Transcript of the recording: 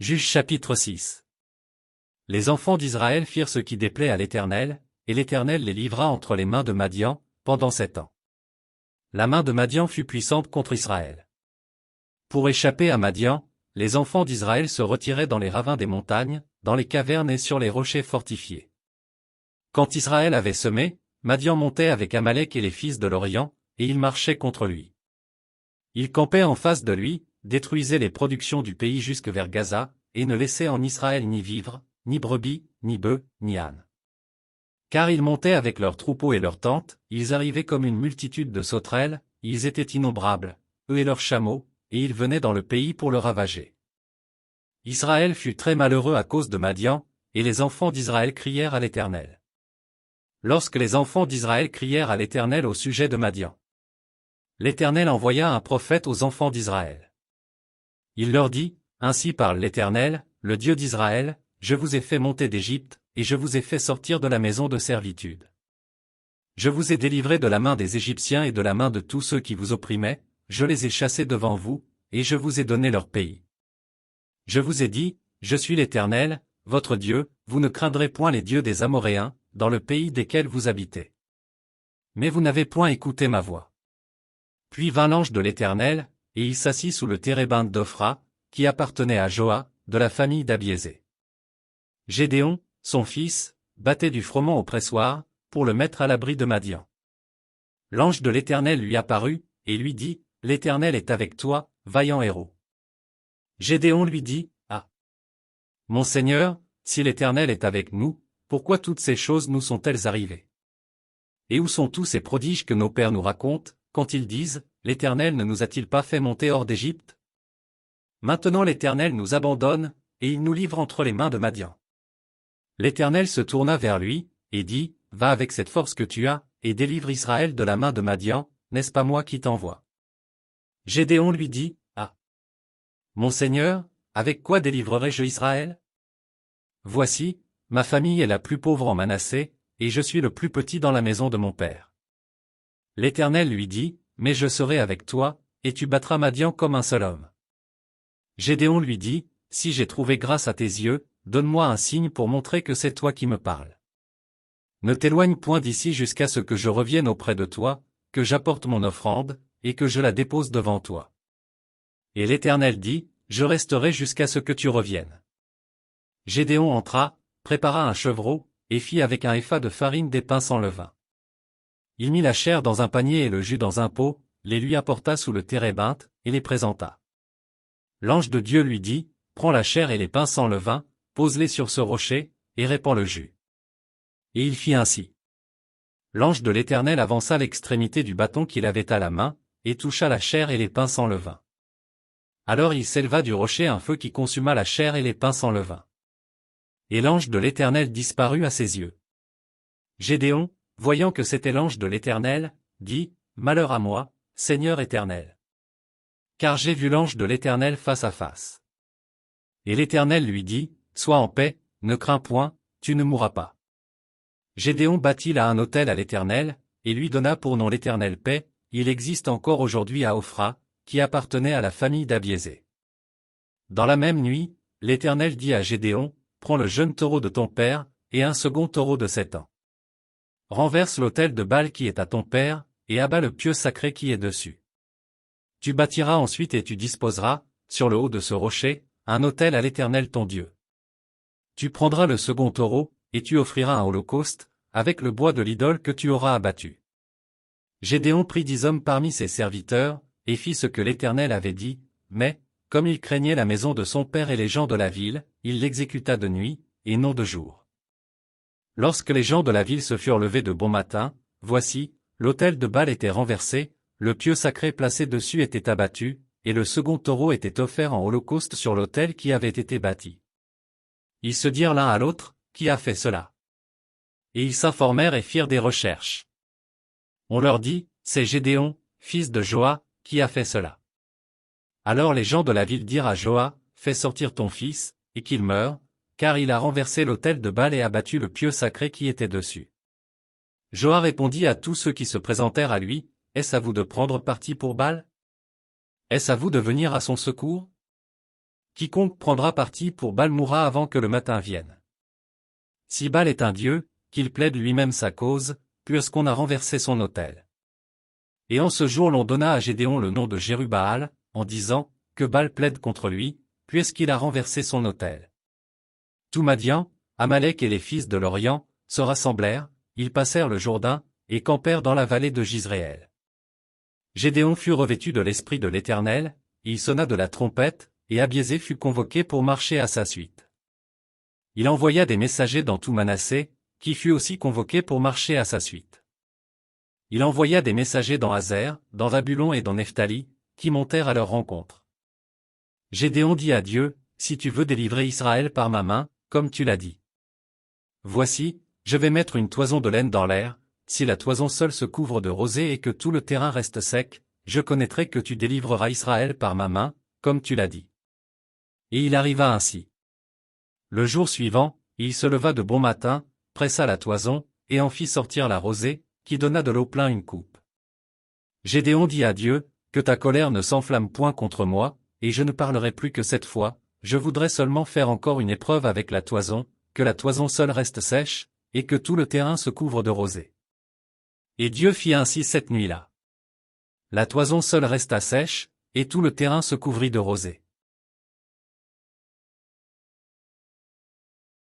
Juges chapitre 6. Les enfants d'Israël firent ce qui déplaît à l'Éternel, et l'Éternel les livra entre les mains de Madian, pendant 7 ans. La main de Madian fut puissante contre Israël. Pour échapper à Madian, les enfants d'Israël se retiraient dans les ravins des montagnes, dans les cavernes et sur les rochers fortifiés. Quand Israël avait semé, Madian montait avec Amalek et les fils de l'Orient, et ils marchaient contre lui. Ils campaient en face de lui, détruisaient les productions du pays jusque vers Gaza, et ne laissaient en Israël ni vivres, ni brebis, ni bœufs, ni ânes. Car ils montaient avec leurs troupeaux et leurs tentes, ils arrivaient comme une multitude de sauterelles, ils étaient innombrables, eux et leurs chameaux, et ils venaient dans le pays pour le ravager. Israël fut très malheureux à cause de Madian, et les enfants d'Israël crièrent à l'Éternel. Lorsque les enfants d'Israël crièrent à l'Éternel au sujet de Madian, l'Éternel envoya un prophète aux enfants d'Israël. Il leur dit, ainsi parle l'Éternel, le Dieu d'Israël, je vous ai fait monter d'Égypte, et je vous ai fait sortir de la maison de servitude. Je vous ai délivré de la main des Égyptiens et de la main de tous ceux qui vous opprimaient, je les ai chassés devant vous, et je vous ai donné leur pays. Je vous ai dit, je suis l'Éternel, votre Dieu, vous ne craindrez point les dieux des Amoréens, dans le pays desquels vous habitez. Mais vous n'avez point écouté ma voix. Puis vint l'ange de l'Éternel, et il s'assit sous le térébinthe d'Ophra, qui appartenait à Joa, de la famille d'Abiézé. Gédéon, son fils, battait du froment au pressoir, pour le mettre à l'abri de Madian. L'ange de l'Éternel lui apparut, et lui dit, l'Éternel est avec toi, vaillant héros. Gédéon lui dit, ah! Mon Seigneur, si l'Éternel est avec nous, pourquoi toutes ces choses nous sont-elles arrivées? Et où sont tous ces prodiges que nos pères nous racontent, quand ils disent, l'Éternel ne nous a-t-il pas fait monter hors d'Égypte? Maintenant l'Éternel nous abandonne, et il nous livre entre les mains de Madian. L'Éternel se tourna vers lui, et dit, va avec cette force que tu as, et délivre Israël de la main de Madian, n'est-ce pas moi qui t'envoie? Gédéon lui dit, ah! Mon Seigneur, avec quoi délivrerai-je Israël? Voici, ma famille est la plus pauvre en Manassé, et je suis le plus petit dans la maison de mon père. L'Éternel lui dit, mais je serai avec toi, et tu battras Madian comme un seul homme. Gédéon lui dit, si j'ai trouvé grâce à tes yeux, donne-moi un signe pour montrer que c'est toi qui me parles. Ne t'éloigne point d'ici jusqu'à ce que je revienne auprès de toi, que j'apporte mon offrande, et que je la dépose devant toi. Et l'Éternel dit, je resterai jusqu'à ce que tu reviennes. Gédéon entra, prépara un chevreau, et fit avec un épha de farine des pains sans levain. Il mit la chair dans un panier et le jus dans un pot, les lui apporta sous le térébinthe, et les présenta. L'ange de Dieu lui dit, prends la chair et les pains sans levain, pose-les sur ce rocher, et répands le jus. Et il fit ainsi. L'ange de l'Éternel avança l'extrémité du bâton qu'il avait à la main, et toucha la chair et les pains sans levain. Alors il s'éleva du rocher un feu qui consuma la chair et les pains sans levain. Et l'ange de l'Éternel disparut à ses yeux. Gédéon, voyant que c'était l'ange de l'Éternel, dit, malheur à moi, Seigneur Éternel. Car j'ai vu l'ange de l'Éternel face à face. Et l'Éternel lui dit, sois en paix, ne crains point, tu ne mourras pas. Gédéon bâtit là un autel à l'Éternel, et lui donna pour nom l'Éternel paix, il existe encore aujourd'hui à Ophra, qui appartenait à la famille d'Abiézé. Dans la même nuit, l'Éternel dit à Gédéon, prends le jeune taureau de ton père, et un second taureau de 7 ans. Renverse l'autel de Baal qui est à ton père, et abat le pieu sacré qui est dessus. Tu bâtiras ensuite et tu disposeras, sur le haut de ce rocher, un autel à l'Éternel ton Dieu. Tu prendras le second taureau, et tu offriras un holocauste, avec le bois de l'idole que tu auras abattu. Gédéon prit 10 hommes parmi ses serviteurs, et fit ce que l'Éternel avait dit, mais, comme il craignait la maison de son père et les gens de la ville, il l'exécuta de nuit, et non de jour. Lorsque les gens de la ville se furent levés de bon matin, voici, l'autel de Baal était renversé, le pieu sacré placé dessus était abattu, et le second taureau était offert en holocauste sur l'autel qui avait été bâti. Ils se dirent l'un à l'autre, qui a fait cela? Et ils s'informèrent et firent des recherches. On leur dit, c'est Gédéon, fils de Joa, qui a fait cela. Alors les gens de la ville dirent à Joa, fais sortir ton fils, et qu'il meure, car il a renversé l'autel de Baal et abattu le pieu sacré qui était dessus. Joa répondit à tous ceux qui se présentèrent à lui, est-ce à vous de prendre parti pour Baal? Est-ce à vous de venir à son secours? Quiconque prendra parti pour Baal mourra avant que le matin vienne. Si Baal est un dieu, qu'il plaide lui-même sa cause, puisqu'on a renversé son autel. Et en ce jour l'on donna à Gédéon le nom de Jérubbaal, en disant, que Baal plaide contre lui, puisqu'il a renversé son autel. Tout Madian, Amalek et les fils de l'Orient, se rassemblèrent, ils passèrent le Jourdain, et campèrent dans la vallée de Jizréel. Gédéon fut revêtu de l'Esprit de l'Éternel, il sonna de la trompette, et Abiézé fut convoqué pour marcher à sa suite. Il envoya des messagers dans tout Manassé, qui fut aussi convoqué pour marcher à sa suite. Il envoya des messagers dans Azer, dans Zabulon et dans Nephtali, qui montèrent à leur rencontre. Gédéon dit à Dieu, si tu veux délivrer Israël par ma main, comme tu l'as dit. Voici, je vais mettre une toison de laine dans l'air, si la toison seule se couvre de rosée et que tout le terrain reste sec, je connaîtrai que tu délivreras Israël par ma main, comme tu l'as dit. Et il arriva ainsi. Le jour suivant, il se leva de bon matin, pressa la toison, et en fit sortir la rosée, qui donna de l'eau plein une coupe. Gédéon dit à Dieu, que ta colère ne s'enflamme point contre moi, et je ne parlerai plus que cette fois, je voudrais seulement faire encore une épreuve avec la toison, que la toison seule reste sèche, et que tout le terrain se couvre de rosée. Et Dieu fit ainsi cette nuit-là. La toison seule resta sèche, et tout le terrain se couvrit de rosée.